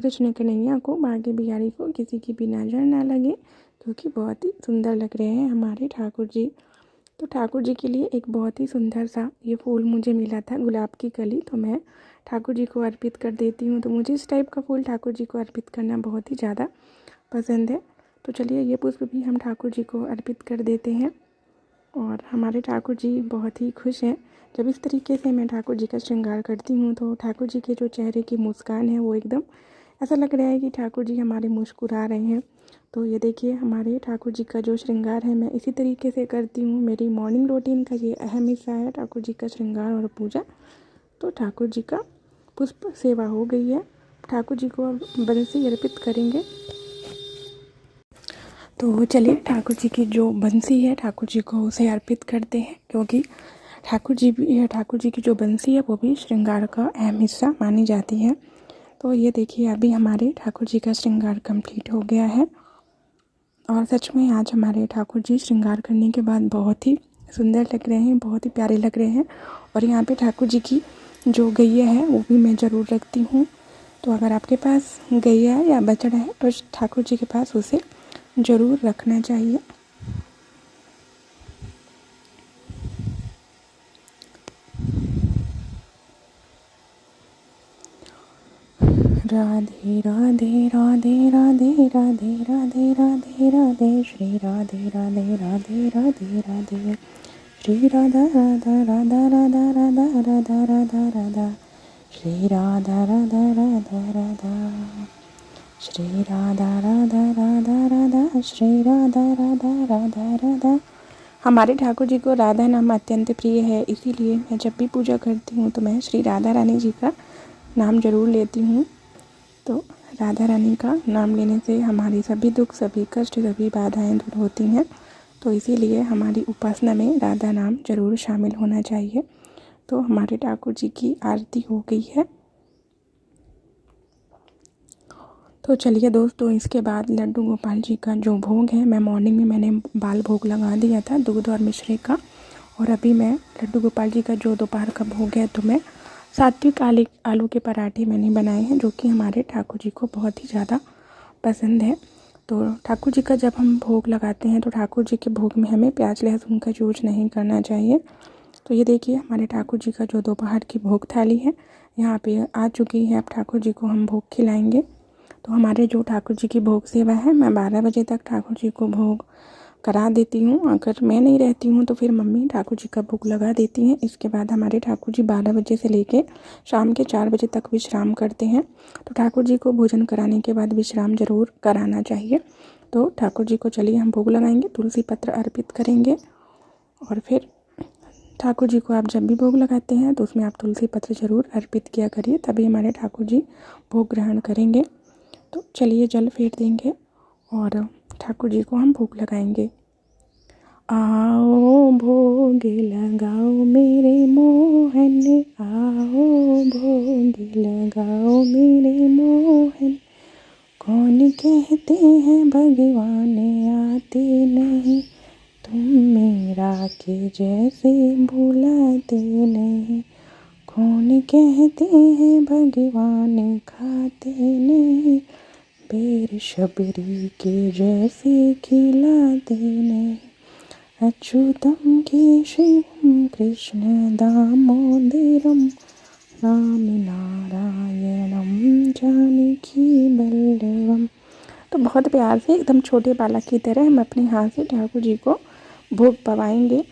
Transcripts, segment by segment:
कृष्ण कन्हैया को, बांके बिहारी को किसी की भी नज़र ना लगे, क्योंकि बहुत ही सुंदर लग रहे हैं हमारे ठाकुर जी। तो ठाकुर जी के लिए एक बहुत ही सुंदर सा ये फूल मुझे मिला था, गुलाब की कली, तो मैं ठाकुर जी को अर्पित कर देती हूँ। तो मुझे इस टाइप का फूल ठाकुर जी को अर्पित करना बहुत ही ज़्यादा पसंद है। तो चलिए ये पुष्प भी हम ठाकुर जी को अर्पित कर देते हैं। और हमारे ठाकुर जी बहुत ही खुश हैं। जब इस तरीके से मैं ठाकुर जी का श्रृंगार करती हूँ तो ठाकुर जी के जो चेहरे की मुस्कान है वो एकदम ऐसा लग रहा है कि ठाकुर जी हमारे मुस्कुरा रहे हैं। तो ये देखिए हमारे ठाकुर जी का जो श्रृंगार है मैं इसी तरीके से करती हूँ। मेरी मॉर्निंग रूटीन का ये अहम हिस्सा है ठाकुर जी का श्रृंगार और पूजा। तो ठाकुर जी का पुष्प सेवा हो गई है। ठाकुर जी को अब बंसी अर्पित करेंगे। तो चलिए ठाकुर जी की जो बंसी है ठाकुर जी को उसे अर्पित करते हैं, क्योंकि ठाकुर जी की जो बंसी है वो भी श्रृंगार का अहम हिस्सा मानी जाती है। तो ये देखिए अभी हमारे ठाकुर जी का श्रृंगार कंप्लीट हो गया है। और सच में आज हमारे ठाकुर जी श्रृंगार करने के बाद बहुत ही सुंदर लग रहे हैं, बहुत ही प्यारे लग रहे हैं। और यहाँ पे ठाकुर जी की जो गैया है वो भी मैं ज़रूर रखती हूँ। तो अगर आपके पास गैया है या बछड़ा है तो ठाकुर जी के पास उसे ज़रूर रखना चाहिए। राधे राधे राधे राधे राधे राधे राधे राधे श्री राधे राधे राधे राधे राधे श्री राधा राधा राधा राधा राधा राधा राधा राधा श्री राधा राधा राधा राधा श्री राधा राधा राधा राधा श्री राधा राधा राधा राधा। हमारे ठाकुर जी को राधा नाम अत्यंत प्रिय है, इसीलिए मैं जब भी पूजा करती हूँ तो मैं श्री राधा रानी जी का नाम जरूर लेती हूँ। तो राधा रानी का नाम लेने से हमारी सभी दुख, सभी कष्ट, सभी बाधाएं दूर होती हैं। तो इसीलिए हमारी उपासना में राधा नाम जरूर शामिल होना चाहिए। तो हमारे ठाकुर जी की आरती हो गई है। तो चलिए दोस्तों, इसके बाद लड्डू गोपाल जी का जो भोग है, मैं मॉर्निंग में मैंने बाल भोग लगा दिया था दूध और मिश्री का, और अभी मैं लड्डू गोपाल जी का जो दोपहर का भोग है तो मैं सात्विक आलू के पराठे मैंने बनाए हैं, जो कि हमारे ठाकुर जी को बहुत ही ज़्यादा पसंद है। तो ठाकुर जी का जब हम भोग लगाते हैं तो ठाकुर जी के भोग में हमें प्याज लहसुन का यूज नहीं करना चाहिए। तो ये देखिए हमारे ठाकुर जी का जो दोपहर की भोग थाली है यहाँ पे आ चुकी है। अब ठाकुर जी को हम भोग खिलाएंगे। तो हमारे जो ठाकुर जी की भोग सेवा है, मैं 12 बजे तक ठाकुर जी को भोग करा देती हूँ। अगर मैं नहीं रहती हूँ तो फिर मम्मी ठाकुर जी का भोग लगा देती हैं। इसके बाद हमारे ठाकुर जी 12 बजे से लेके शाम के 4 बजे तक विश्राम करते हैं। तो ठाकुर जी को भोजन कराने के बाद विश्राम ज़रूर कराना चाहिए। तो ठाकुर जी को चलिए हम भोग लगाएंगे, तुलसी पत्र अर्पित करेंगे। और फिर ठाकुर जी को आप जब भी भोग लगाते हैं तो उसमें आप तुलसी पत्र ज़रूर अर्पित किया करिए, तभी हमारे ठाकुर जी भोग ग्रहण करेंगे। तो चलिए जल फेर देंगे और ठाकुर जी को हम भोग लगाएंगे। आओ भोग लगाओ मेरे मोहन, आओ भोग लगाओ मेरे मोहन। कौन कहते हैं भगवान आते नहीं, तुम मेरा के जैसे भुलाते नहीं। कौन कहते हैं भगवान खाते नहीं, बेर शबरी के जैसे खिलाते नहीं। अच्युतम केशवम कृष्ण दामोदरम, राम नारायणम जानकी बल्लभम। तो बहुत प्यार से एकदम छोटे बालक की तरह हम अपने हाथ से ठाकुर जी को भोग पवाएंगे।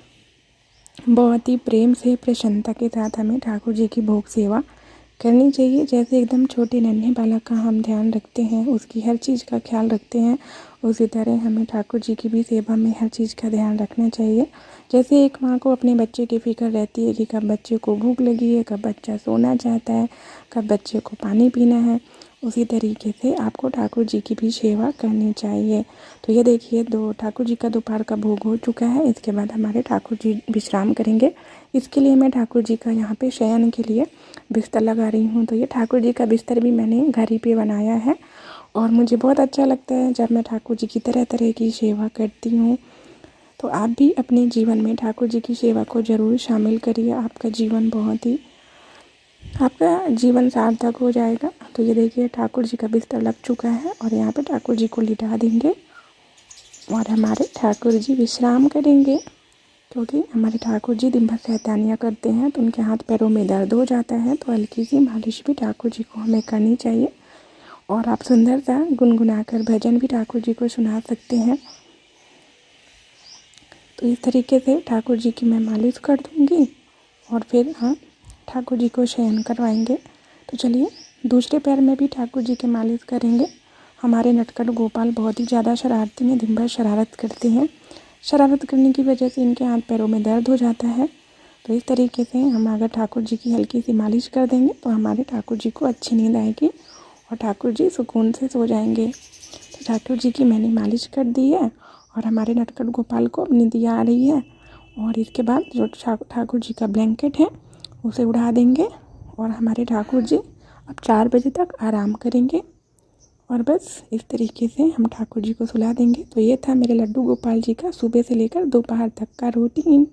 बहुत ही प्रेम से, प्रसन्नता के साथ हमें ठाकुर जी की भोग सेवा करनी चाहिए। जैसे एकदम छोटे नन्हे बालक का हम ध्यान रखते हैं, उसकी हर चीज़ का ख्याल रखते हैं, उसी तरह हमें ठाकुर जी की भी सेवा में हर चीज़ का ध्यान रखना चाहिए। जैसे एक माँ को अपने बच्चे की फ़िक्र रहती है कि कब बच्चे को भूख लगी है, कब बच्चा सोना चाहता है, कब बच्चे को पानी पीना है, उसी तरीके से आपको ठाकुर जी की भी सेवा करनी चाहिए। तो ये देखिए ठाकुर जी का दोपहर का भोग हो चुका है। इसके बाद हमारे ठाकुर जी विश्राम करेंगे। इसके लिए मैं ठाकुर जी का यहाँ पे शयन के लिए बिस्तर लगा रही हूँ। तो ये ठाकुर जी का बिस्तर भी मैंने घर ही पे बनाया है और मुझे बहुत अच्छा लगता है जब मैं ठाकुर जी की तरह तरह की सेवा करती हूँ। तो आप भी अपने जीवन में ठाकुर जी की सेवा को ज़रूर शामिल करिए। आपका जीवन बहुत ही आपका जीवन सार्थक हो जाएगा। तो ये देखिए ठाकुर जी का बिस्तर लग चुका है और यहाँ पे ठाकुर जी को लिटा देंगे और हमारे ठाकुर जी विश्राम करेंगे, क्योंकि हमारे ठाकुर जी दिन भर शैतानियाँ करते हैं तो उनके हाथ पैरों में दर्द हो जाता है। तो हल्की सी मालिश भी ठाकुर जी को हमें करनी चाहिए और आप सुंदर सा गुनगुनाकर भजन भी ठाकुर जी को सुना सकते हैं। तो इस तरीके से ठाकुर जी की मैं मालिश कर दूँगी और फिर हम ठाकुर जी को शयन करवाएंगे। तो चलिए दूसरे पैर में भी ठाकुर जी की मालिश करेंगे। हमारे नटखट गोपाल बहुत ही ज़्यादा शरारती हैं, दिन भर शरारत करते हैं। शरारत करने की वजह से इनके हाथ पैरों में दर्द हो जाता है। तो इस तरीके से हम अगर ठाकुर जी की हल्की सी मालिश कर देंगे तो हमारे ठाकुर जी को अच्छी नींद आएगी और ठाकुर जी सुकून से सो जाएंगे। तो ठाकुर जी की मैंने मालिश कर दी है और हमारे नटखट गोपाल को नींद आ रही है। और इसके बाद जो ठाकुर जी का ब्लैंकेट है उसे उड़ा देंगे और हमारे ठाकुर जी अब 4 बजे तक आराम करेंगे और बस इस तरीके से हम ठाकुर जी को सुला देंगे। तो ये था मेरे लड्डू गोपाल जी का सुबह से लेकर दोपहर तक का रूटीन।